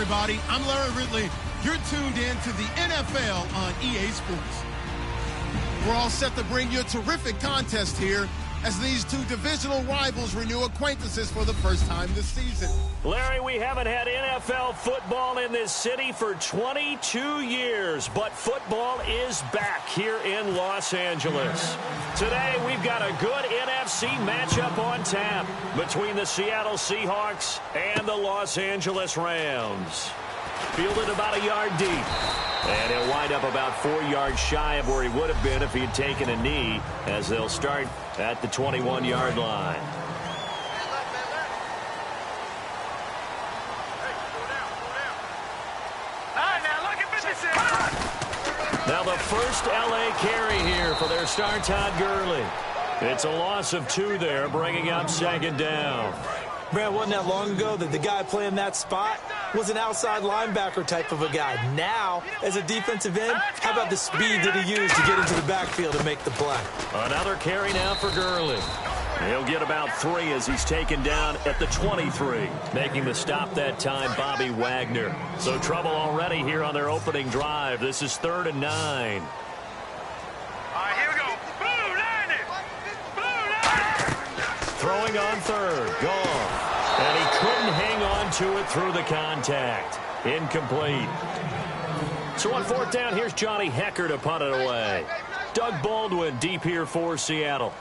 everybody. I'm Larry Ridley. You're tuned in to the NFL on EA Sports. We're all set to bring you a terrific contest here as these two divisional rivals renew acquaintances for the first time this season. Larry, we haven't had NFL football in this city for 22 years, but football is back here in Los Angeles. Today, we've got a good NFC matchup on tap between the Seattle Seahawks and the Los Angeles Rams. Fielded about a yard deep. And he'll wind up about 4 yards shy of where he would have been if he had taken a knee, as they'll start at the 21-yard line. Now the first L.A. carry here for their star Todd Gurley. It's a loss of 2 there, bringing up second down. Man, wasn't that long ago that the guy playing that spot was an outside linebacker type of a guy. Now, as a defensive end, how about the speed that he used to get into the backfield and make the play? Another carry now for Gurley. He'll get about 3 as he's taken down at the 23. Making the stop that time, Bobby Wagner. So trouble already here on their opening drive. This is 3rd and 9. Throwing on 3rd, gone. And he couldn't hang on to it through the contact. Incomplete. So on 4th down, here's Johnny Hecker to punt it away. Doug Baldwin deep here for Seattle.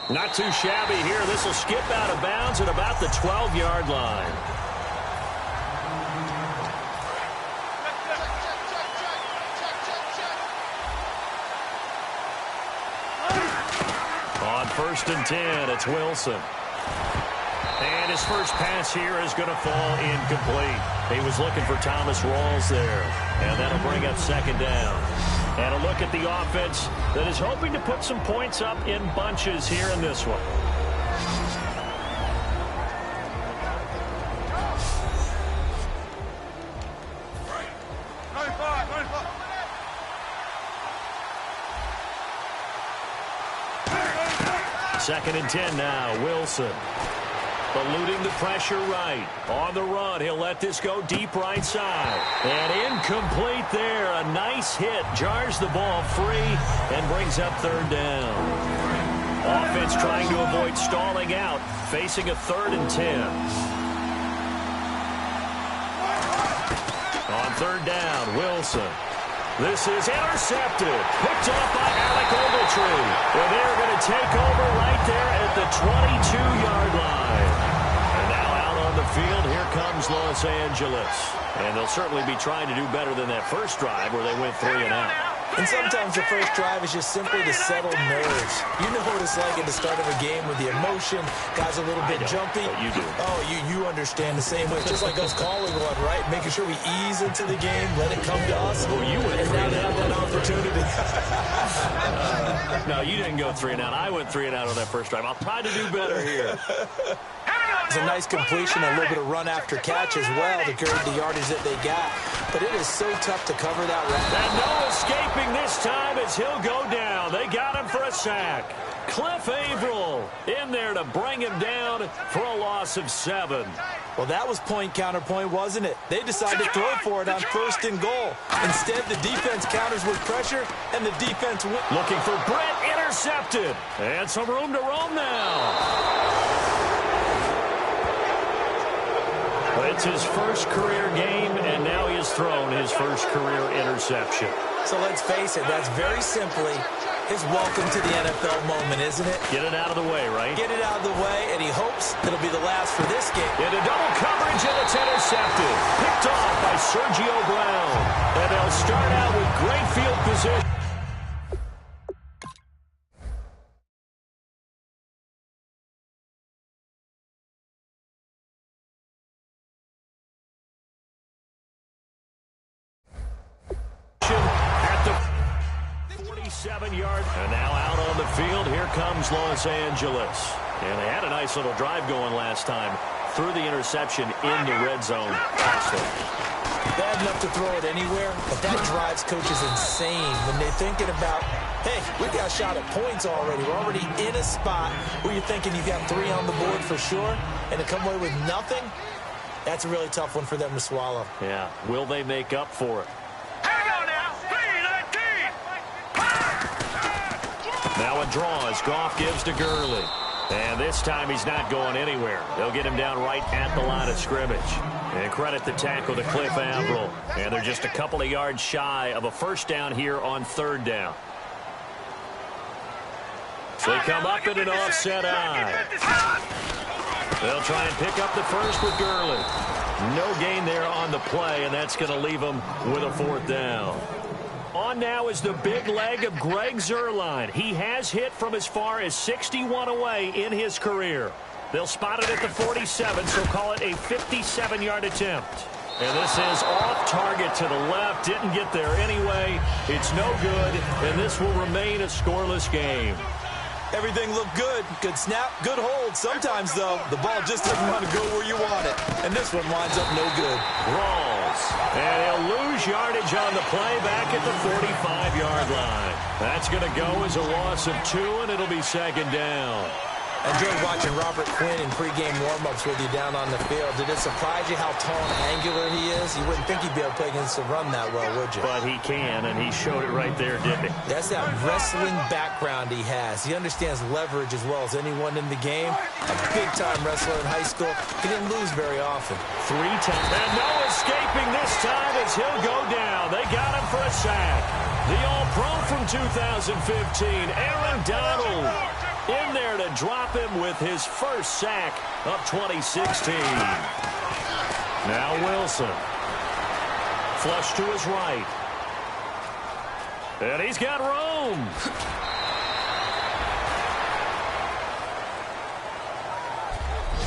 Not too shabby here. This will skip out of bounds at about the 12-yard line. On 1st and 10, it's Wilson. And his first pass here is going to fall incomplete. He was looking for Thomas Rawls there. And that'll bring up second down. And a look at the offense that is hoping to put some points up in bunches here in this one. Second and 10 now, Wilson. Eluding the pressure right. On the run, he'll let this go deep right side. And incomplete there. A nice hit. Jars the ball free and brings up 3rd down. Offense trying to avoid stalling out. Facing a 3rd and 10. On 3rd down, Wilson. This is intercepted. Picked off by Alec Ogletree. And they're going to take over right there at the 22-yard line. And now out on the field, here comes Los Angeles. And they'll certainly be trying to do better than that first drive where they went 3 and out. And sometimes the first drive is just simply to settle nerves. You know what it's like at the start of a game with the emotion. Guys a little bit jumpy. But you do. Oh, you understand the same way. Just like us calling one, right? Making sure we ease into the game, let it come to us. Well, you went and now they have that opportunity. No, you didn't go 3 and out. I went 3 and out on that first drive. I'll try to do better here. It's a nice completion, a little bit of run after catch as well to carry the yardage that they got. But it is so tough to cover that route. And no escaping this time as he'll go down. They got him for a sack. Cliff Averill in there to bring him down for a loss of 7. Well, that was point counterpoint, wasn't it? They decided to throw for it on 1st and goal. Instead, the defense counters with pressure, and the defense went. Looking for Brett, intercepted. And some room to roam now. It's his first career game, and now he has thrown his first career interception. So let's face it, that's very simply his welcome to the NFL moment, isn't it? Get it out of the way, right? Get it out of the way, and he hopes it'll be the last for this game. Into double coverage, and it's intercepted. Picked off by Sergio Brown. And they'll start out with great field position. At the 47-yard. And now out on the field, here comes Los Angeles. And they had a nice little drive going last time. Threw the interception in the red zone. Bad enough to throw it anywhere, but that drives coaches insane when they're thinking about hey, we've got a shot at points already. We're already in a spot where you're thinking you've got 3 on the board for sure, and to come away with nothing, that's a really tough one for them to swallow. Yeah, will they make up for it? Hang on now, 3-19. Now a draw as Goff gives to Gurley. And this time he's not going anywhere. They'll get him down right at the line of scrimmage. And credit the tackle to Cliff Averill. And they're just a couple of yards shy of a first down here on 3rd down. So they come up in an offset eye. They'll try and pick up the first with Gurley. No gain there on the play, and that's going to leave them with a 4th down. On now is the big leg of Greg Zuerlein. He has hit from as far as 61 away in his career. They'll spot it at the 47, so call it a 57-yard attempt. And this is off target to the left. Didn't get there anyway. It's no good, and this will remain a scoreless game. Everything looked good. Good snap, good hold. Sometimes, though, the ball just doesn't want to go where you want it. And this one winds up no good. Rawls. And he'll lose yardage on the play back at the 45-yard line. That's going to go as a loss of 2, and it'll be 2nd down. I enjoyed watching Robert Quinn in pregame warm-ups with you down on the field. Did it surprise you how tall and angular he is? You wouldn't think he'd be able to play against the run that well, would you? But he can, and he showed it right there, didn't he? That's that wrestling background he has. He understands leverage as well as anyone in the game. A big-time wrestler in high school. He didn't lose very often. 3 times. And no escaping this time as he'll go down. They got him for a sack. The All-Pro from 2015, Aaron Donald, in there to drop him with his first sack of 2016. Now Wilson. Flush to his right. And he's got room.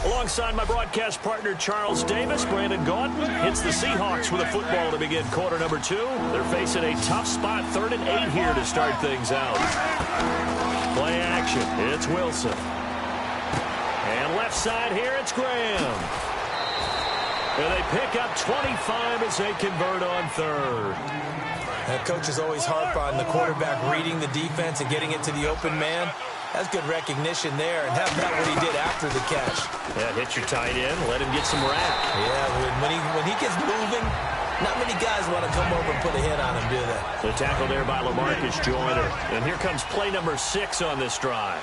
Alongside my broadcast partner, Charles Davis, Brandon Gaudin hits the Seahawks with a football to begin quarter number 2. They're facing a tough spot, 3rd and 8 here to start things out. Play action. It's Wilson. And left side here, it's Graham. And they pick up 25 as they convert on 3rd. And coaches always harp on the quarterback reading the defense and getting it to the open man. That's good recognition there, and how about what he did after the catch? Yeah, hit your tight end, let him get some rack. Yeah, when he gets moving, not many guys want to come over and put a hit on him, do they? The tackle there by LaMarcus Joyner. And here comes play number 6 on this drive.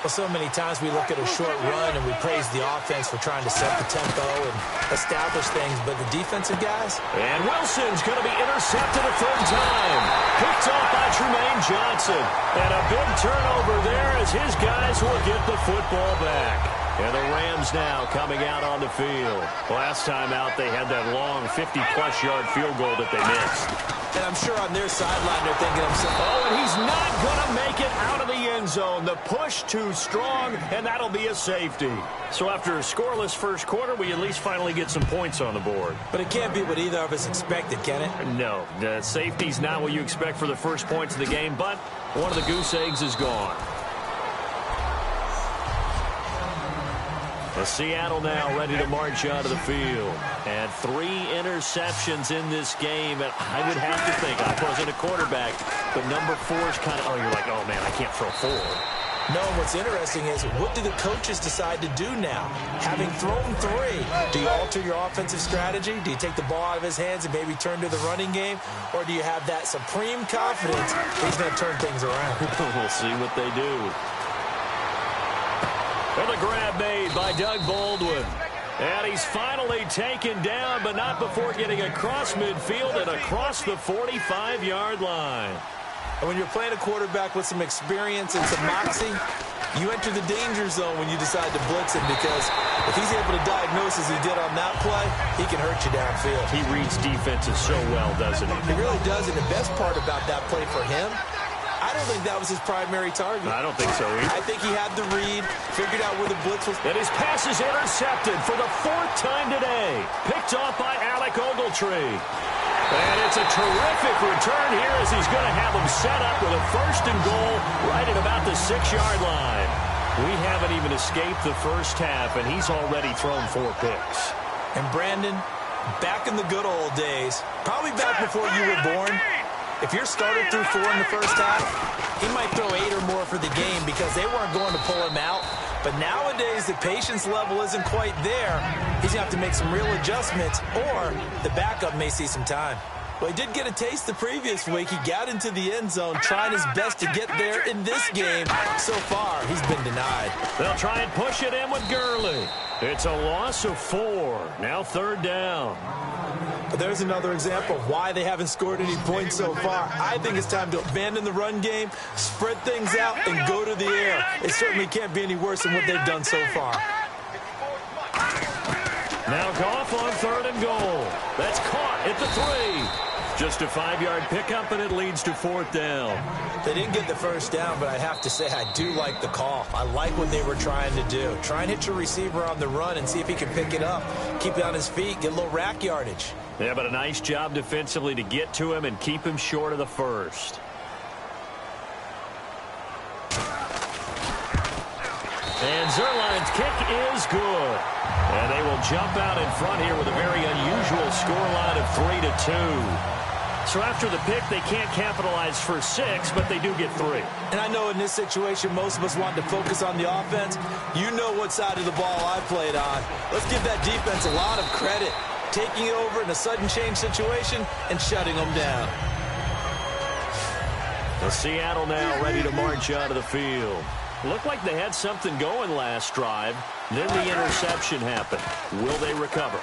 Well, so many times we look at a short run and we praise the offense for trying to set the tempo and establish things, but the defensive guys? And Wilson's going to be intercepted a 3rd time. Picked off by Trumaine Johnson. And a big turnover there as his guys will get the football back. And the Rams now coming out on the field. Last time out, they had that long 50-plus yard field goal that they missed. And I'm sure on their sideline they're thinking of something. Oh, and he's not going to make it out of the end zone. The push too strong, and that'll be a safety. So after a scoreless first quarter, we at least finally get some points on the board. But it can't be what either of us expected, can it? No, the safety's not what you expect for the first points of the game, but one of the goose eggs is gone. Seattle now ready to march out of the field. And 3 interceptions in this game. And I would have to think, I wasn't a quarterback, but number 4 is kind of, you're like, oh, man, I can't throw 4. No, what's interesting is, what do the coaches decide to do now? Having thrown 3, do you alter your offensive strategy? Do you take the ball out of his hands and maybe turn to the running game? Or do you have that supreme confidence that he's going to turn things around? We'll see what they do. And the grab made by Doug Baldwin. And he's finally taken down, but not before getting across midfield and across the 45-yard line. And when you're playing a quarterback with some experience and some moxie, you enter the danger zone when you decide to blitz him, because if he's able to diagnose as he did on that play, he can hurt you downfield. He reads defenses so well, doesn't he? He really does, and the best part about that play for him, I don't think that was his primary target. I don't think so either. I think he had the read, figured out where the blitz was. And his pass is intercepted for the 4th time today. Picked off by Alec Ogletree. And it's a terrific return here as he's going to have him set up with a 1st and goal right at about the 6-yard line. We haven't even escaped the first half, and he's already thrown 4 picks. And Brandon, back in the good old days, probably back before you were born, If you're starting through 4 in the first half, he might throw 8 or more for the game because they weren't going to pull him out. But nowadays, the patience level isn't quite there. He's going to have to make some real adjustments, or the backup may see some time. Well, he did get a taste the previous week. He got into the end zone, trying his best to get there in this game. So far, he's been denied. They'll try and push it in with Gurley. It's a loss of 4. Now 3rd down. There's another example of why they haven't scored any points so far. I think it's time to abandon the run game, spread things out, and go to the air. It certainly can't be any worse than what they've done so far. Now Goff on 3rd and goal. That's caught at the 3. Just a 5-yard pickup, and it leads to 4th down. They didn't get the first down, but I have to say I do like the call. I like what they were trying to do. Try and hit your receiver on the run and see if he can pick it up. Keep it on his feet, get a little rack yardage. Yeah, but a nice job defensively to get to him and keep him short of the first. And Zerline's kick is good. And they will jump out in front here with a very unusual scoreline of 3-2. So after the pick, they can't capitalize for 6, but they do get 3. And I know in this situation, most of us want to focus on the offense. You know what side of the ball I played on. Let's give that defense a lot of credit. Taking it over in a sudden change situation and shutting them down. Well, Seattle now ready to march out of the field. Looked like they had something going last drive. Then the interception happened. Will they recover?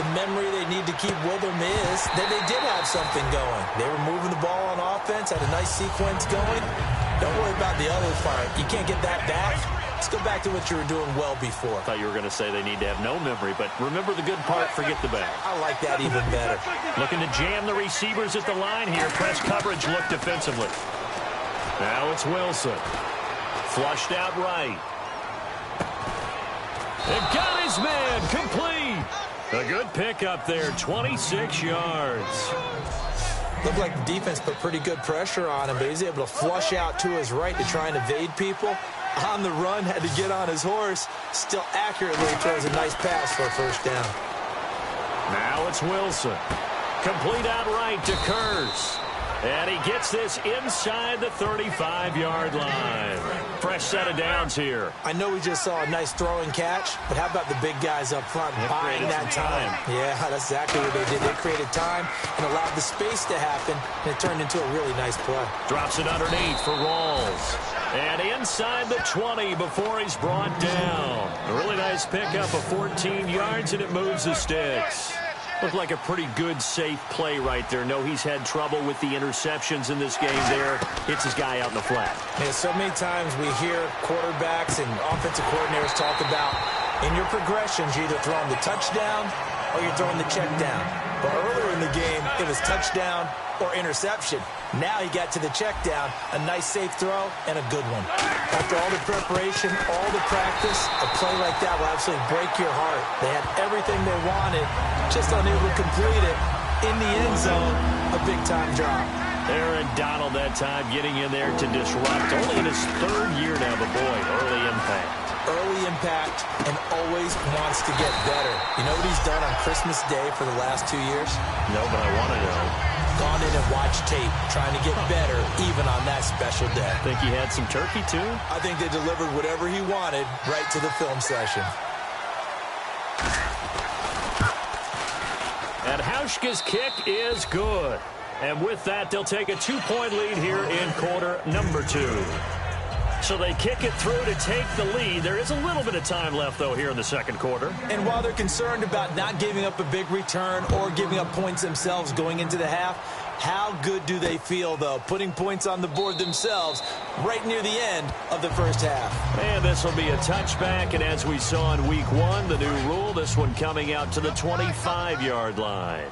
The memory they need to keep with them is that they did have something going. They were moving the ball on offense, had a nice sequence going. Don't worry about the other part. You can't get that back. Let's go back to what you were doing well before. I thought you were going to say they need to have no memory, but remember the good part, forget the bad. I like that even better. Looking to jam the receivers at the line here. Press coverage look defensively. Now it's Wilson. Flushed out right. And got his man complete. A good pickup there, 26 yards. Looked like the defense put pretty good pressure on him, but he's able to flush out to his right to try and evade people. On the run, had to get on his horse. Still accurately throws a nice pass for a first down. Now it's Wilson. Complete out right to Kurz. And he gets this inside the 35-yard line. Fresh set of downs here. I know we just saw a nice throwing catch, but how about the big guys up front buying that time? Yeah, that's exactly what they did. They created time and allowed the space to happen, and it turned into a really nice play. Drops it underneath for Rawls. And inside the 20 before he's brought down. A really nice pickup of 14 yards, and it moves the sticks. Looked like a pretty good, safe play right there. No, he's had trouble with the interceptions in this game there. Hits his guy out in the flat. Yeah, so many times we hear quarterbacks and offensive coordinators talk about in your progressions, you're either throwing the touchdown or you're throwing the check down. But earlier in the game, it was touchdown or interception. Now he got to the check down, a nice safe throw, and a good one. After all the preparation, all the practice, a play like that will absolutely break your heart. They had everything they wanted, just unable to complete it. In the end zone, a big-time drop. Aaron Donald that time getting in there to disrupt. Only in his 3rd year now, but boy, early impact. Early impact and always wants to get better. You know what he's done on Christmas Day for the last 2 years? No, but I want to know. Gone in and watched tape, trying to get better even on that special day. Think he had some turkey, too? I think they delivered whatever he wanted right to the film session. And Hauschka's kick is good. And with that, they'll take a 2-point lead here in quarter number 2. So they kick it through to take the lead. There is a little bit of time left, though, here in the second quarter. And while they're concerned about not giving up a big return or giving up points themselves going into the half, how good do they feel, though, putting points on the board themselves right near the end of the first half? And this will be a touchback, and as we saw in week 1, the new rule, this one coming out to the 25-yard line.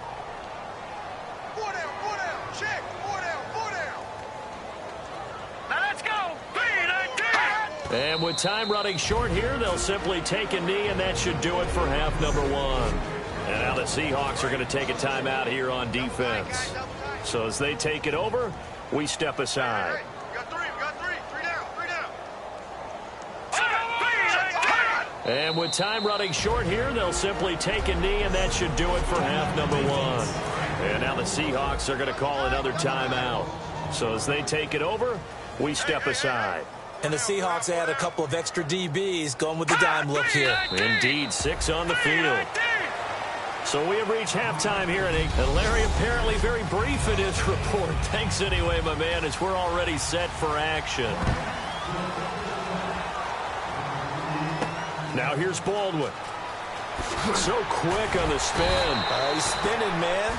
And with time running short here, they'll simply take a knee, and that should do it for half number 1. And now the Seahawks are going to take a timeout here on defense. So as they take it over, we step aside. And with time running short here, they'll simply take a knee, and that should do it for half number 1. And now the Seahawks are going to call another timeout. So as they take it over, we step aside. And the Seahawks add a couple of extra DBs going with the dime look here. Indeed, 6 on the field. So we have reached halftime here, and Larry apparently very brief in his report. Thanks anyway, my man, as we're already set for action. Now here's Baldwin. So quick on the spin. He's spinning, man.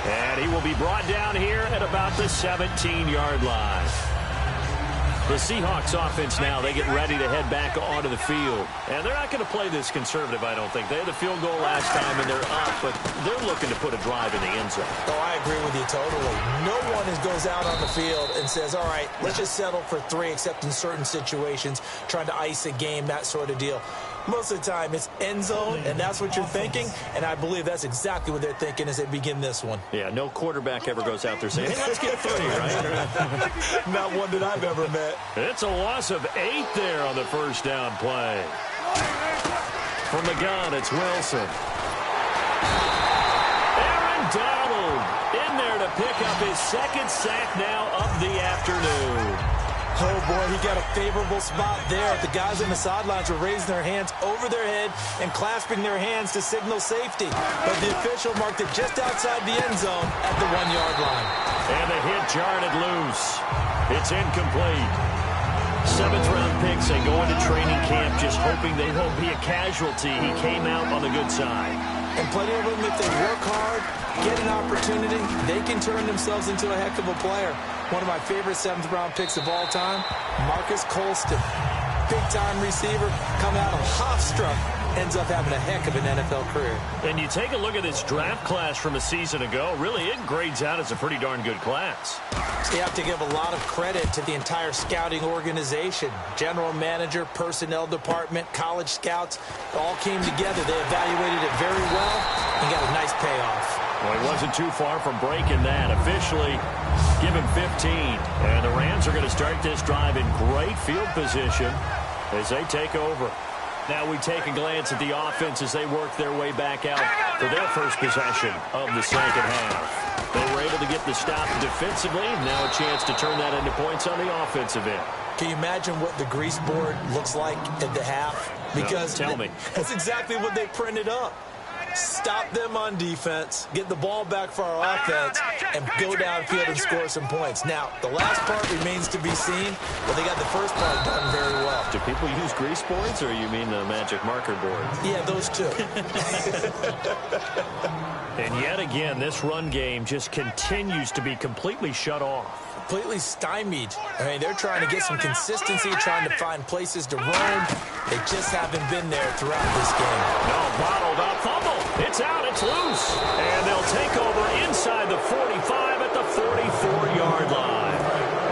And he will be brought down here at about the 17-yard line. The Seahawks offense now, they get ready to head back onto the field. And they're not going to play this conservative, I don't think. They had the field goal last time, and they're up, but they're looking to put a drive in the end zone. Oh, I agree with you totally. No one goes out on the field and says, all right, let's just settle for 3, except in certain situations, trying to ice a game, that sort of deal. Most of the time, it's end zone, and that's what you're thinking, and I believe that's exactly what they're thinking as they begin this one. Yeah, no quarterback ever goes out there saying, hey, let's get 3, right? Not one that I've ever met. It's a loss of 8 there on the first down play. From the gun, it's Wilson. Aaron Donald in there to pick up his 2nd sack now of the afternoon. Oh, boy, he got a favorable spot there. The guys on the sidelines were raising their hands over their head and clasping their hands to signal safety. But the official marked it just outside the end zone at the 1-yard line. And the hit jarred it loose. It's incomplete. 7th-round pick, say, going to training camp just hoping they won't be a casualty. He came out on the good side. And plenty of them, if they work hard, get an opportunity, they can turn themselves into a heck of a player. One of my favorite 7th-round picks of all time, Marcus Colston. Big-time receiver, come out of Hofstra, ends up having a heck of an NFL career. And you take a look at this draft class from a season ago, really it grades out as a pretty darn good class. You have to give a lot of credit to the entire scouting organization. General manager, personnel department, college scouts, all came together. They evaluated it very well and got a nice payoff. Well, he wasn't too far from breaking that. Officially, give him 15. And the Rams are going to start this drive in great field position as they take over. Now we take a glance at the offense as they work their way back out for their first possession of the second half. They were able to get the stop defensively. Now a chance to turn that into points on the offensive end. Can you imagine what the grease board looks like at the half? Because no, tell me. That's exactly what they printed up. Stop them on defense, get the ball back for our offense, and go downfield and score some points. Now, the last part remains to be seen, but they got the first part done very well. Do people use grease boards, or you mean the magic marker board? Yeah, those two. And yet again, this run game just continues to be completely shut off. Completely stymied. I mean, they're trying to get some consistency, trying to find places to roam. They just haven't been there throughout this game. No, bottled up fumble. It's out, it's loose. And they'll take over inside the 45 at the 44-yard line.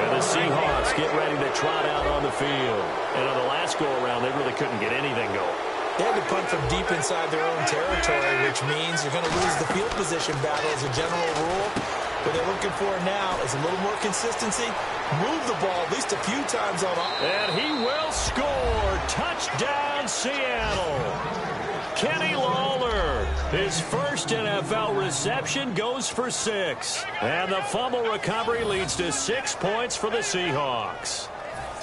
And the Seahawks get ready to trot out on the field. And on the last go-around, they really couldn't get anything going. They had to punt from deep inside their own territory, which means you're going to lose the field position battle as a general rule. What they're looking for now is a little more consistency. Move the ball at least a few times on up. And he will score. Touchdown, Seattle. Kenny Lawler, his first NFL reception, goes for 6. And the fumble recovery leads to 6 points for the Seahawks.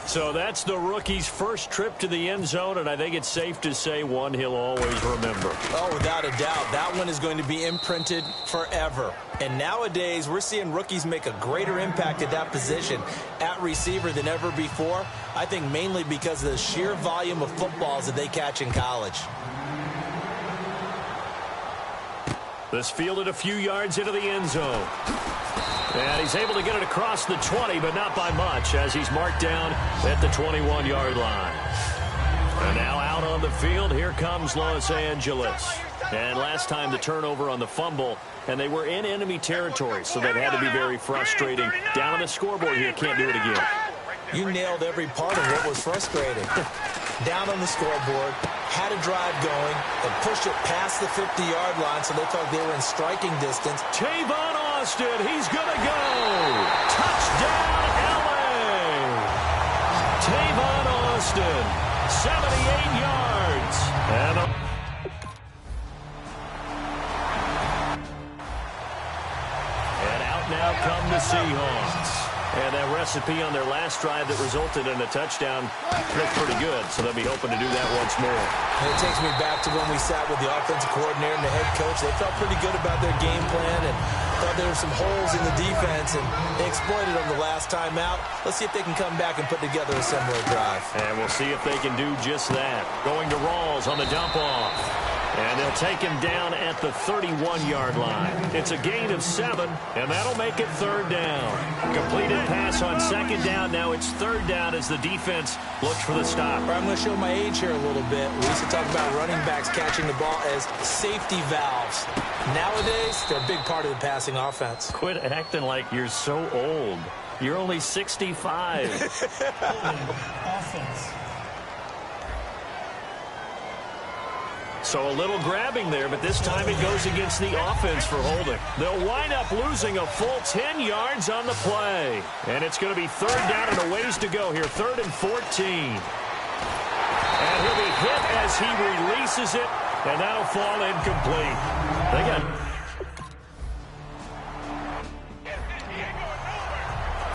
So that's the rookie's first trip to the end zone, and I think it's safe to say one he'll always remember. Oh, without a doubt. That one is going to be imprinted forever. And nowadays, we're seeing rookies make a greater impact at that position at receiver than ever before. I think mainly because of the sheer volume of footballs that they catch in college. This fielded a few yards into the end zone. And he's able to get it across the 20, but not by much, as he's marked down at the 21-yard line. And now out on the field, here comes Los Angeles. And last time the turnover on the fumble, and they were in enemy territory, so that had to be very frustrating. Down on the scoreboard here, can't do it again. You nailed every part of what was frustrating. Down on the scoreboard, had a drive going, and pushed it past the 50-yard line, so they thought they were in striking distance. Tavon Austin, he's going to go. Touchdown, L.A. Tavon Austin, 78 yards. now come the Seahawks. And that recipe on their last drive that resulted in a touchdown looked pretty good, so they'll be hoping to do that once more. And it takes me back to when we sat with the offensive coordinator and the head coach. They felt pretty good about their game plan and thought there were some holes in the defense, and they exploited them the last time out. Let's see if they can come back and put together a similar drive. And we'll see if they can do just that. Going to Rawls on the dump-off. And they'll take him down at the 31-yard line. It's a gain of 7, and that'll make it 3rd down. Completed pass on 2nd down. Now it's 3rd down as the defense looks for the stop. I'm going to show my age here a little bit. We used to talk about running backs catching the ball as safety valves. Nowadays, they're a big part of the passing offense. Quit acting like you're so old. You're only 65. Offense. So a little grabbing there, but this time it goes against the offense for holding. They'll wind up losing a full 10 yards on the play. And it's going to be 3rd down and a ways to go here, 3rd and 14. And he'll be hit as he releases it, and that'll fall incomplete. They got...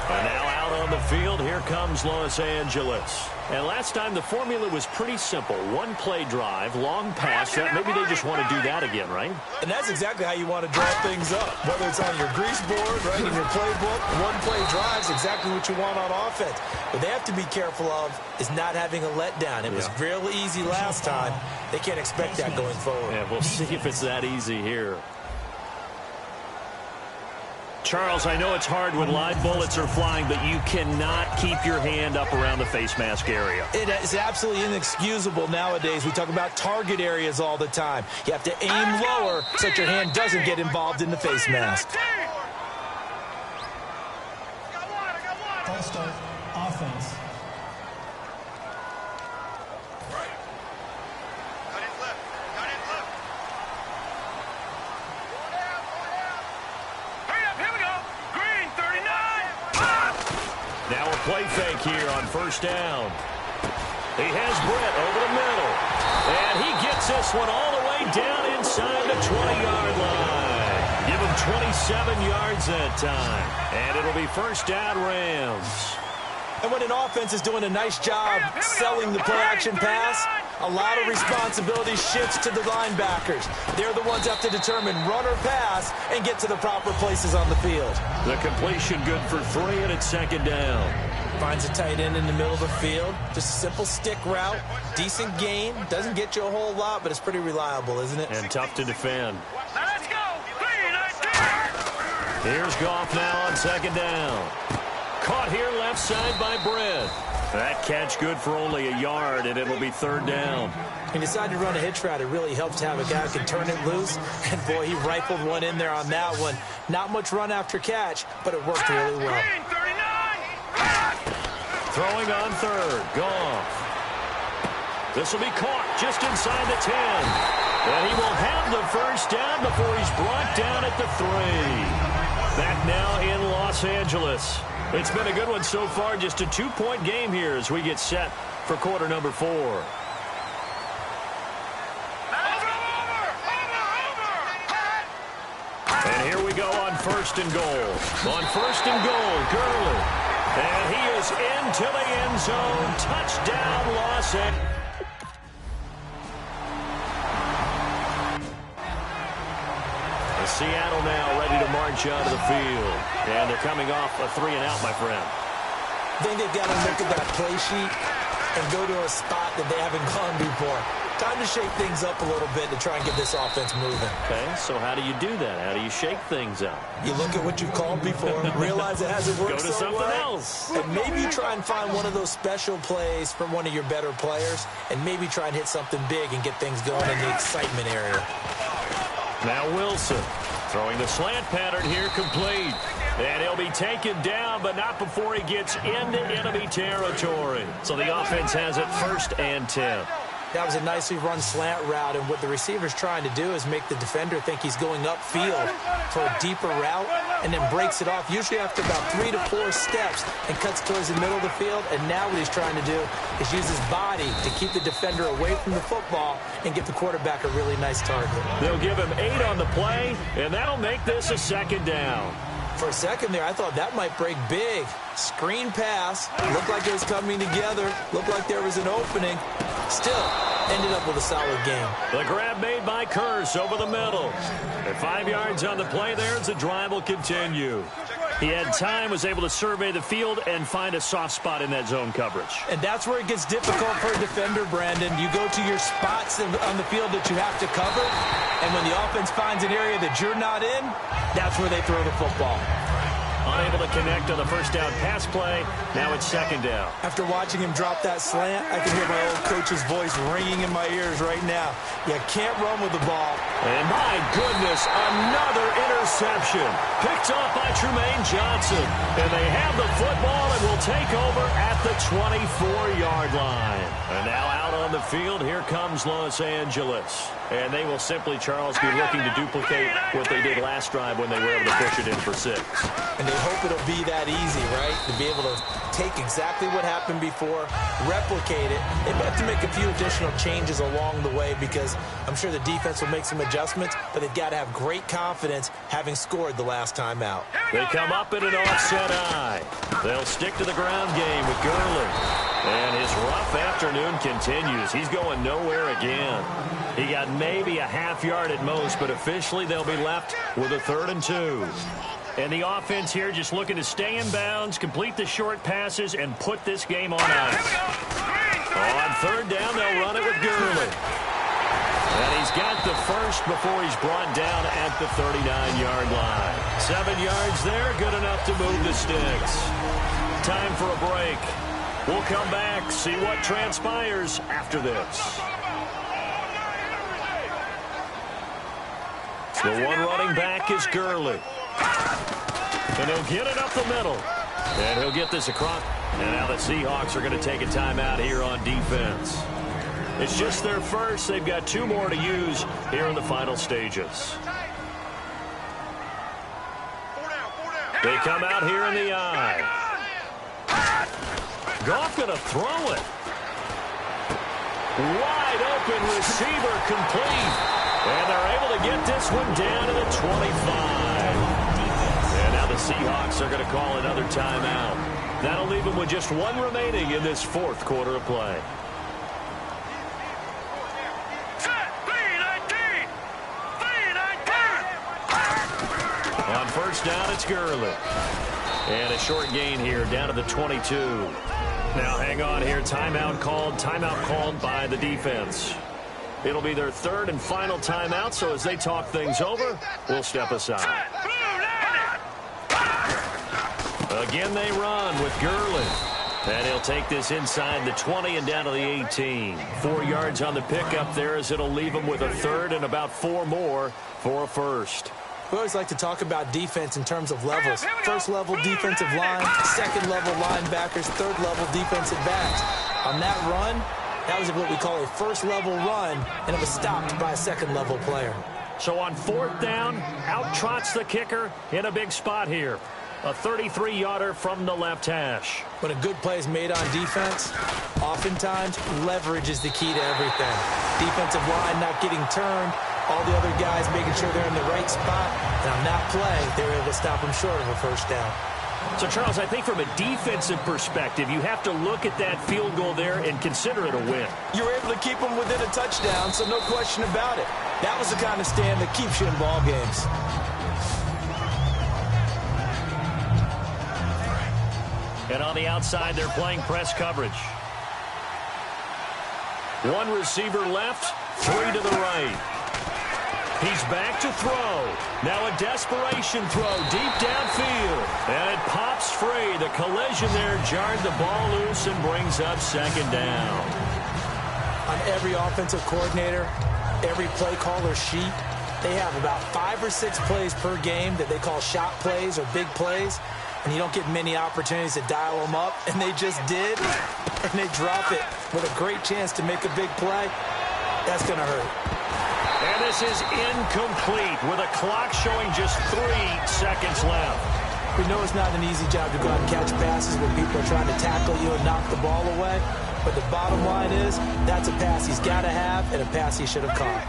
And now out on the field, here comes Los Angeles. And last time the formula was pretty simple. One play drive, long pass. Maybe they just want to do that again, right? And that's exactly how you want to draw things up. Whether it's on your grease board, right, in your playbook, one play drive is exactly what you want on offense. What they have to be careful of is not having a letdown. It was real easy last time. They can't expect that going forward. Yeah, we'll see if it's that easy here. Charles, I know it's hard when live bullets are flying, but you cannot keep your hand up around the face mask area. It is absolutely inexcusable nowadays. We talk about target areas all the time. You have to aim lower so that your hand doesn't get involved in the face mask. False start, offense. Now a play fake here on 1st down. He has Britt over the middle. And he gets this one all the way down inside the 20-yard line. Give him 27 yards that time. And it'll be 1st down Rams. And when an offense is doing a nice job selling the play-action pass, a lot of responsibility shifts to the linebackers. They're the ones that have to determine run or pass and get to the proper places on the field. The completion good for 3, and it's 2nd down. Finds a tight end in the middle of the field. Just a simple stick route. Decent gain. Doesn't get you a whole lot, but it's pretty reliable, isn't it? And tough to defend. Now let's go. Here's Goff now on 2nd down. Caught here left side by Britt. That catch good for only a yard, and it'll be 3rd down. He decided to run a hitch route. It really helps to have a guy who can turn it loose. And, boy, he rifled one in there on that one. Not much run after catch, but it worked really well. Throwing on 3rd. Goff. This will be caught just inside the 10. And he will have the 1st down before he's brought down at the 3. Back now in Los Angeles. It's been a good one so far. Just a 2-point game here as we get set for quarter number 4. And here we go on 1st and goal. On 1st and goal, Gurley. And he is into the end zone. Touchdown, Los Angeles. Seattle now ready to march out of the field. And they're coming off a 3-and-out, my friend. I think they've got to look at that play sheet and go to a spot that they haven't gone before. Time to shake things up a little bit to try and get this offense moving. Okay, so how do you do that? How do you shake things up? You look at what you've called before, realize it hasn't worked Go to so something well, else. and maybe you try and find one of those special plays from one of your better players, and maybe try and hit something big and get things going in the excitement area. Now Wilson throwing the slant pattern here, complete. And he'll be taken down, but not before he gets into enemy territory. So the offense has it 1st and 10. That was a nicely run slant route, and what the receiver's trying to do is make the defender think he's going upfield for a deeper route, and then breaks it off, usually after about 3 to 4 steps, and cuts towards the middle of the field. And now what he's trying to do is use his body to keep the defender away from the football and get the quarterback a really nice target. They'll give him 8 on the play, and that'll make this a 2nd down. For a second there, I thought that might break big. Screen pass. Looked like it was coming together. Looked like there was an opening. Still, ended up with a solid game. The grab made by Kearse over the middle. At 5 yards on the play there as the drive will continue. He had time, was able to survey the field and find a soft spot in that zone coverage. And that's where it gets difficult for a defender, Brandon. You go to your spots on the field that you have to cover, and when the offense finds an area that you're not in, that's where they throw the football. Unable to connect on the first down pass play. Now it's second down. After watching him drop that slant, I can hear my old coach's voice ringing in my ears right now. You can't run with the ball. And my goodness, another interception. Picked off by Trumaine Johnson. And they have the football and will take over at the 24-yard line. And now out on the field, here comes Los Angeles. And they will simply, Charles, be looking to duplicate what they did last drive when they were able to push it in for 6. And they hope it'll be that easy, right? To be able to take exactly what happened before, replicate it. They have to make a few additional changes along the way because I'm sure the defense will make some adjustments, but they've got to have great confidence having scored the last time out. They come up in an offset eye. They'll stick to the ground game with Gurley. And his rough afternoon continues. He's going nowhere again. He got maybe a half yard at most, but officially they'll be left with a 3rd and 2. And the offense here just looking to stay in bounds, complete the short passes, and put this game on ice. On 3rd down, they'll run it with Gurley. And he's got the first before he's brought down at the 39-yard line. 7 yards there, good enough to move the sticks. Time for a break. We'll come back, see what transpires after this. The one running back is Gurley. And he'll get it up the middle. And he'll get this across. And now the Seahawks are going to take a timeout here on defense. It's just their first. They've got 2 more to use here in the final stages. They come out here in the eye. Goff going to throw it. Wide open receiver complete. And they're able to get this one down to the 25. And now the Seahawks are going to call another timeout. That'll leave them with just 1 remaining in this 4th quarter of play. On 1st down, it's Gurley. And a short gain here down to the 22. Now hang on here. Timeout called by the defense. It'll be their 3rd and final timeout, so as they talk things over, we'll step aside. Again, they run with Gurley. And he'll take this inside the 20 and down to the 18. 4 yards on the pickup there as it'll leave him with a 3rd and about 4 more for a 1st. We always like to talk about defense in terms of levels. 1st level defensive line, 2nd level linebackers, 3rd level defensive backs. On that run, that was what we call a 1st level run, and it was stopped by a 2nd level player. So on 4th down, out trots the kicker in a big spot here. A 33-yarder from the left hash. When a good play is made on defense, oftentimes leverage is the key to everything. Defensive line not getting turned, all the other guys making sure they're in the right spot, and on that play, they were able to stop them short of a 1st down. So, Charles, I think from a defensive perspective, you have to look at that field goal there and consider it a win. You were able to keep them within a touchdown, so no question about it. That was the kind of stand that keeps you in ball games. And on the outside, they're playing press coverage. 1 receiver left, 3 to the right. He's back to throw. Now a desperation throw deep downfield. And it pops free. The collision there jarred the ball loose and brings up 2nd down. On every offensive coordinator, every play caller sheet, they have about 5 or 6 plays per game that they call shot plays or big plays. And you don't get many opportunities to dial them up. And they just did. And they drop it with a great chance to make a big play. That's going to hurt. And this is incomplete with a clock showing just 3 seconds left. We know it's not an easy job to go out and catch passes when people are trying to tackle you and knock the ball away. But the bottom line is that's a pass he's got to have and a pass he should have caught.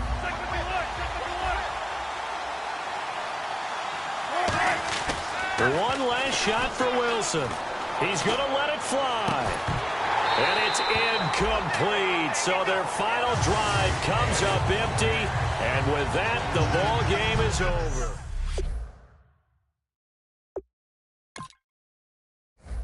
One last shot for Wilson. He's going to let it fly. And it's incomplete. So their final drive comes up empty. And with that, the ball game is over.